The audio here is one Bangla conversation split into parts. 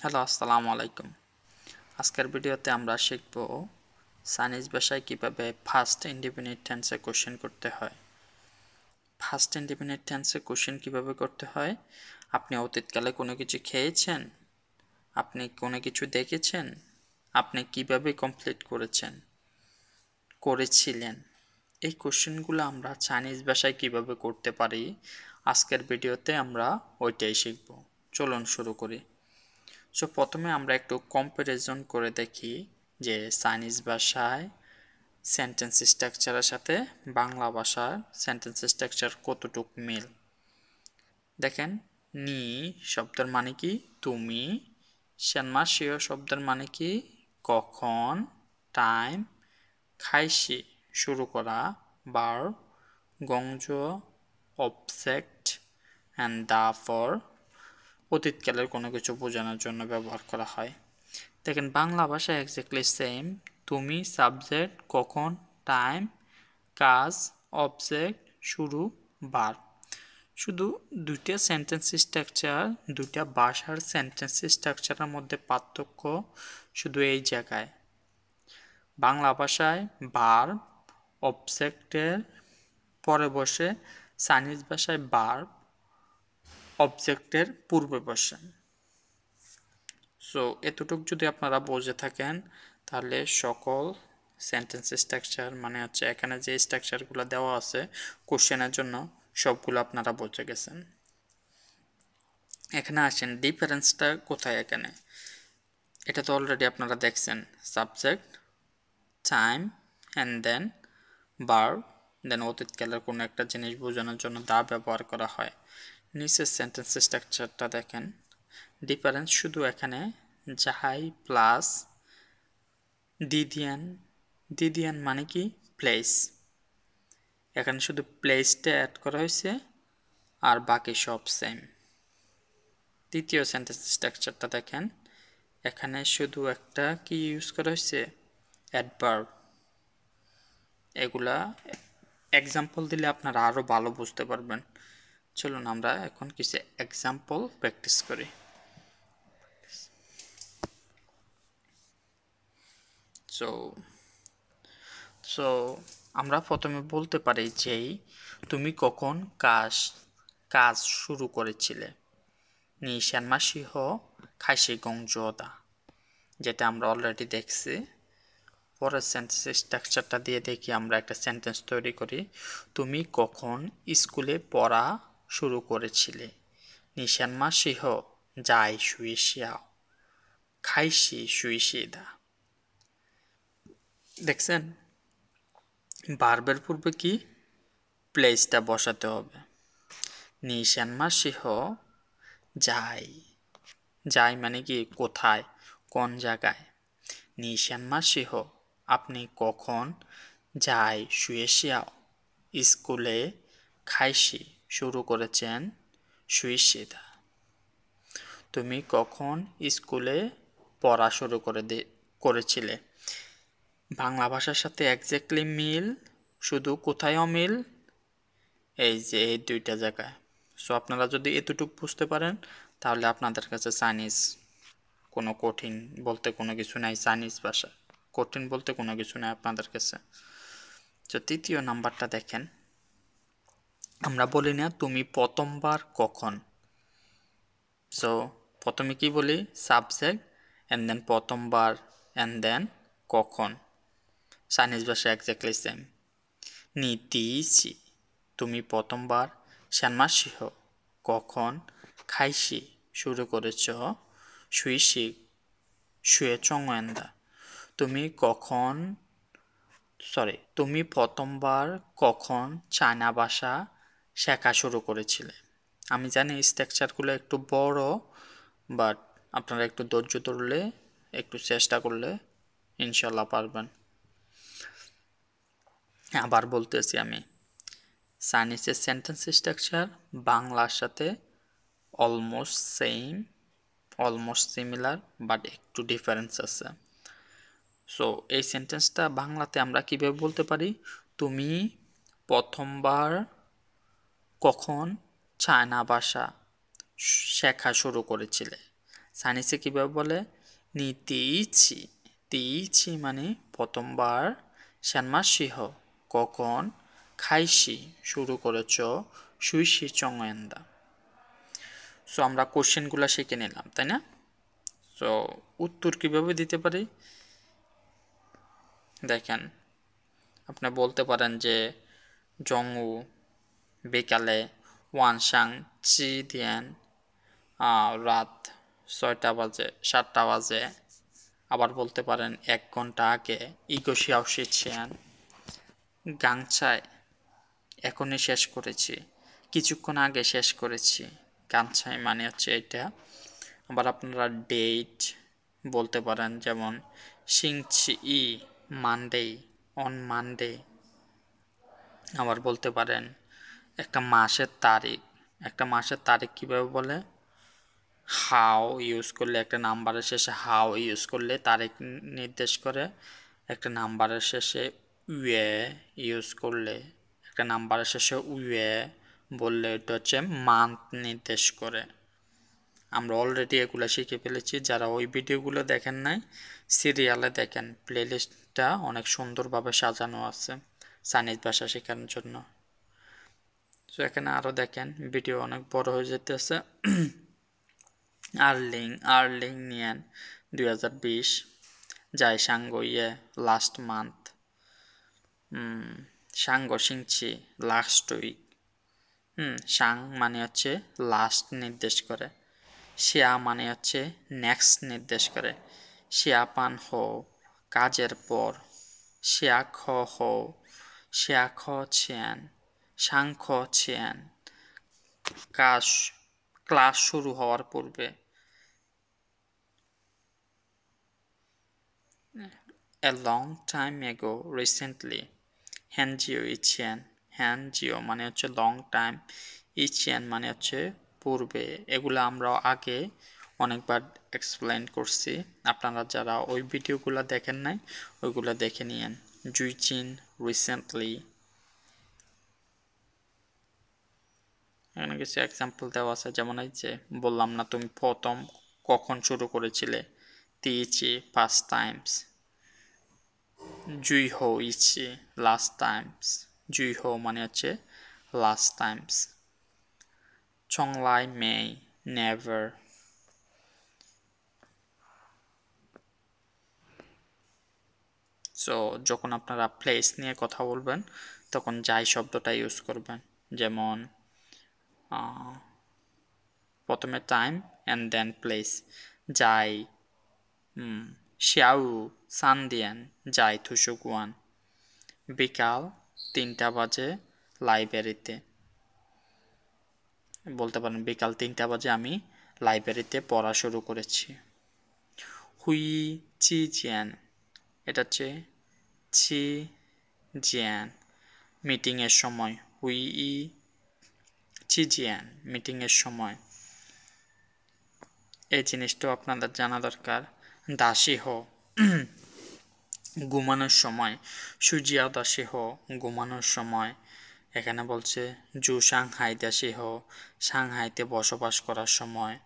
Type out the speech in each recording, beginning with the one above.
হ্যালো, আসসালামু আলাইকুম। আজকের ভিডিওতে আমরা শিখব চাইনিজ ভাষায় কিভাবে ফার্স্ট ইনডিফিনিট টেন্সে কোশ্চেন করতে হয়। ফার্স্ট ইনডিফিনিট টেন্সে কোশ্চেন কিভাবে করতে হয়? আপনি অতীতকালে কোনো কিছু খেয়েছেন? আপনি কোনো কিছু দেখেছেন? আপনি কিভাবে কমপ্লিট করেছিলেন? এই কোশ্চেনগুলো আমরা চাইনিজ ভাষায় কিভাবে করতে পারি, আজকের ভিডিওতে আমরা ওইটাই শিখব। চলুন শুরু করি। সো প্রথমে আমরা একটু কম্প্যারিজন করে দেখি যে চাইনিজ ভাষায় সেন্টেন্স স্ট্রাকচারের সাথে বাংলা ভাষার সেন্টেন্স স্ট্রাকচার কতটুক মিল। দেখেন, নি শব্দের মানে কি তুমি, সেনমাসিও শব্দের মানে কি কখন, টাইম, খাইশি শুরু করা, ভার্ব, গংজ অবজেক্ট অ্যান্ড দা ফর অতীতকালের কোনো কিছু বোঝানোর জন্য ব্যবহার করা হয়। দেখেন, বাংলা ভাষায় এক্স্যাক্টলি সেম। তুমি, সাবজেক্ট, কখন, টাইম, কাজ, অবজেক্ট, শুরু, ভার্ব। শুধু দুইটা সেন্টেন্স স্ট্রাকচার, দুইটা ভাষার সেন্টেন্স স্ট্রাকচারের মধ্যে পার্থক্য শুধু এই জায়গায়। বাংলা ভাষায় ভার্ব অবজেক্টের পরে বসে, চাইনিজ ভাষায় ভার্ব অবজেক্টের পূর্বে বসে। সো এতটুক যদি আপনারা বুঝে থাকেন, তাহলে সকল সেন্টেন্স স্ট্রাকচার মানে হচ্ছে এখানে যে স্ট্রাকচারগুলো দেওয়া আছে কোশ্চেনের জন্য, সবগুলো আপনারা বুঝে গেছেন। এখানে আসেন, ডিফারেন্সটা কোথায় এখানে? এটা তো অলরেডি আপনারা দেখছেন, subject, time and then verb, then অতীতকালের কোনো একটা জিনিস বোঝানোর জন্য দা ব্যবহার করা হয়। নিচের সেন্টেন্স স্ট্রাকচারটা দেখেন, ডিফারেন্স শুধু এখানে যাই প্লাস দিদিয়ান। দিদিয়ান মানে কি প্লেস, এখানে শুধু প্লেসটা অ্যাড করা হয়েছে আর বাকি সব সেম। দ্বিতীয় সেন্টেন্স স্ট্রাকচারটা দেখেন, এখানে শুধু একটা কি ইউজ করা হয়েছে, অ্যাডভার্ব। এগুলা এক্সাম্পল দিলে আপনারা আরও ভালো বুঝতে পারবেন। চলুন আমরা এখন কিছু এক্সাম্পল প্র্যাকটিস করি। সো সো আমরা প্রথমে বলতে পারি যে তুমি কখন কাজ শুরু করেছিলে, নি শ্যানমাসিহ খাইশি গংজোদা, যেটা আমরা অলরেডি দেখছি। পরের সেন্টেন্স স্ট্রাকচারটা দিয়ে দেখি আমরা একটা সেন্টেন্স তৈরি করি। তুমি কখন স্কুলে পড়া শুরু করেছিলে, নি শ্যানমাসিহ যাই শুয়েশিয়াও খাইশি শুয়েশিদা। দেখছেন, ভার্বের পূর্বে কি প্লেসটা বসাতে হবে। নি শ্যানমাসিহ যাই, যাই মানে কি কোথায়, কোন জায়গায়। নি শ্যানমাসিহ আপনি কখন, যাই শুয়েশিয়াও স্কুলে, খাইশি শুরু করেছেন, শুয়েশিদা তুমি কখন স্কুলে পড়া শুরু করেছিলে। বাংলা ভাষার সাথে এক্স্যাক্টলি মিল, শুধু কোথায় অমিল, এই যে এই দুইটা জায়গায়। সো আপনারা যদি এতটুকু বুঝতে পারেন, তাহলে আপনাদের কাছে চাইনিজ কোনো কঠিন বলতে কোনো কিছু নাই। চাইনিজ ভাষা কঠিন বলতে কোনো কিছু নাই আপনাদের কাছে। তো তৃতীয় নাম্বারটা দেখেন, আমরা বলি না তুমি প্রথমবার কখন। সো প্রথমে কি বলি, সাবজেক্ট অ্যান্ড দেন প্রথমবার অ্যান্ড দেন কখন। চাইনিজ ভাষা এক্স্যাক্টলি সেম। নি দিয়েছি তুমি প্রথমবার শ্যানমাসিহ কখন, খাইশি শুরু করেছ, শুইশি শুয়ে চংয়েন্দা তুমি প্রথমবার কখন চায়না ভাষা শেখা শুরু করেছিলে। আমি জানি স্ট্রাকচারগুলো একটু বড়, বাট আপনারা একটু ধৈর্য ধরলে, একটু চেষ্টা করলে ইনশাল্লাহ পারবেন। আবার বলতেছি আমি, চাইনিজের সেন্টেন্স স্ট্রাকচার বাংলার সাথে almost same, almost similar, but একটু ডিফারেন্স আছে। সো এই সেন্টেন্সটা বাংলাতে আমরা কিভাবে বলতে পারি, তুমি প্রথমবার কখন চায়না ভাষা শেখা শুরু করেছিলে। চাইনিজে কীভাবে বলে? নি দিইছি, দিইছি মানে প্রথমবার, শ্যানমাসিহ কখন, খাইছি শুরু করেছ, সুইসি চংয়েন্দা। সো আমরা কোশ্চেনগুলো শিখে নিলাম, তাই না? সো উত্তর কিভাবে দিতে পারি? দেখেন, আপনি বলতে পারেন যে জংউ বিকালে, ওয়ানসাং চি দিয়েন রাত 6টা বাজে 7টা বাজে। আবার বলতে পারেন 1 ঘন্টা আগে, ইগোশিয়াও শিখছেন গাংচায় এখনই শেষ করেছি, কিছুক্ষণ আগে শেষ করেছি। গাংচাই মানে হচ্ছে এটা। আবার আপনারা ডেট বলতে পারেন, যেমন সিংচি ই মানডে, অন মানডে। আবার বলতে পারেন একটা মাসের তারিখ, একটা মাসের তারিখ কীভাবে বলে? হাও ইউজ করলে, একটা নাম্বারের শেষে হাও ইউজ করলে তারিখ নির্দেশ করে। একটা নাম্বারের শেষে উয়ে ইউজ করলে, একটা নাম্বারের শেষে উয়ে বললে এটা হচ্ছে মান্থ নির্দেশ করে। আমরা অলরেডি এগুলো শিখে ফেলেছি। যারা ওই ভিডিওগুলো দেখেন নাই, সিরিয়ালে দেখেন, প্লেলিস্টটা অনেক সুন্দরভাবে সাজানো আছে চাইনিজ ভাষা শেখানোর জন্য। তো এখানে আরও দেখেন, ভিডিও অনেক বড় হয়ে যেতেছে। আর্লিং নিয়েন 2020, যাই সাঙ্গ ইয়ে লাস্ট মান্থ, সাঙ্গ সিংচি লাস্ট উইক। সাং মানে হচ্ছে লাস্ট নির্দেশ করে, শিয়া মানে হচ্ছে নেক্সট নির্দেশ করে। শিয়া পান হো কাজের পর, শিয়া খ হো, শিয়া খ ছিয়ান, সাং খ ছিয়ান কাজ, ক্লাস শুরু হওয়ার পূর্বে। A long time ago, recently. হ্যানজিও ইচিয়ান, হ্যানজিও মানে হচ্ছে লং টাইম, ইচিয়ান মানে হচ্ছে পূর্বে। এগুলো আমরা আগে অনেকবার এক্সপ্লেন করছি। আপনারা যারা ওই ভিডিওগুলো দেখেন নাই, ওইগুলো দেখে নিয়েন। জুইচিন রিসেন্টলি। এখানে কিছু এক্সাম্পল দেওয়া আছে, যেমন এই যে বললাম না, তুমি প্রথম কখন শুরু করেছিলে? দিয়েছি ফার্স্ট টাইমস। জুই হো ইচ্ছে লাস্ট টাইমস, জুই হো মানে হচ্ছে লাস্ট টাইমস। চংলাই মে নেভার। সো যখন আপনারা প্লেস নিয়ে কথা বলবেন, তখন যাই শব্দটা ইউজ করবেন। যেমন প্রথমে টাইম অ্যান্ড দেন প্লেস। যাই শিয়াউ সানদিয়ান, যাই থুসুকুয়ান। বিকাল 3টা বাজে লাইব্রেরিতে। বলতে পারেন বিকাল 3টা বাজে আমি লাইব্রেরিতে পড়া শুরু করেছি। হুই চি জিয়ান, এটা হচ্ছে ছি জিয়ান মিটিংয়ের সময়। হুই ই চি জিয়ান মিটিংয়ের সময়। এই জিনিসটাও আপনাদের জানা দরকার। দাসী হো ঘুমানোর সময়, সুজিয়া দাসী হো ঘুমানোর সময়। এখানে বলছে জু সাংহাই দাসী হো সাংহাইতে বসবাস করার সময়।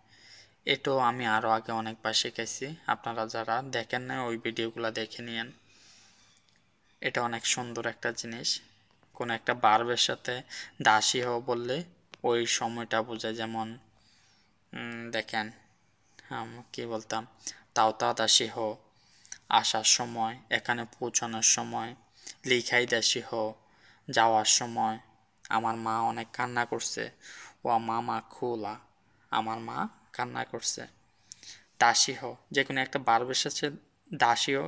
এটাও আমি আরও আগে অনেকবার শিখেছি। আপনারা যারা দেখেন না, ওই ভিডিওগুলো দেখে নিয়েন। এটা অনেক সুন্দর একটা জিনিস। কোনো একটা বার্বের সাথে দাসী হো বললে ওই সময়টা বোঝায়। যেমন দেখেন, কি বলতাম, তাও দাসী হো আসার সময়, এখানে পৌঁছানোর সময়। লিখাই দাসী হো যাওয়ার সময়। আমার মা অনেক কান্না করছে, ও মামা খোলা, আমার মা কান্না করছে। দাসী হো, যে কোনো একটা বার্বের সাথে দাসী হো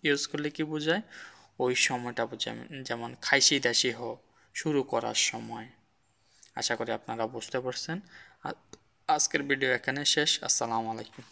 ইউজ করলে কি বোঝায়? ওই সময়টা বোঝায়। যেমন খাইসি দাসী হো শুরু করার সময়। আশা করি আপনারা বুঝতে পারছেন। আজকের ভিডিও এখানে শেষ। আসসালামু আলাইকুম।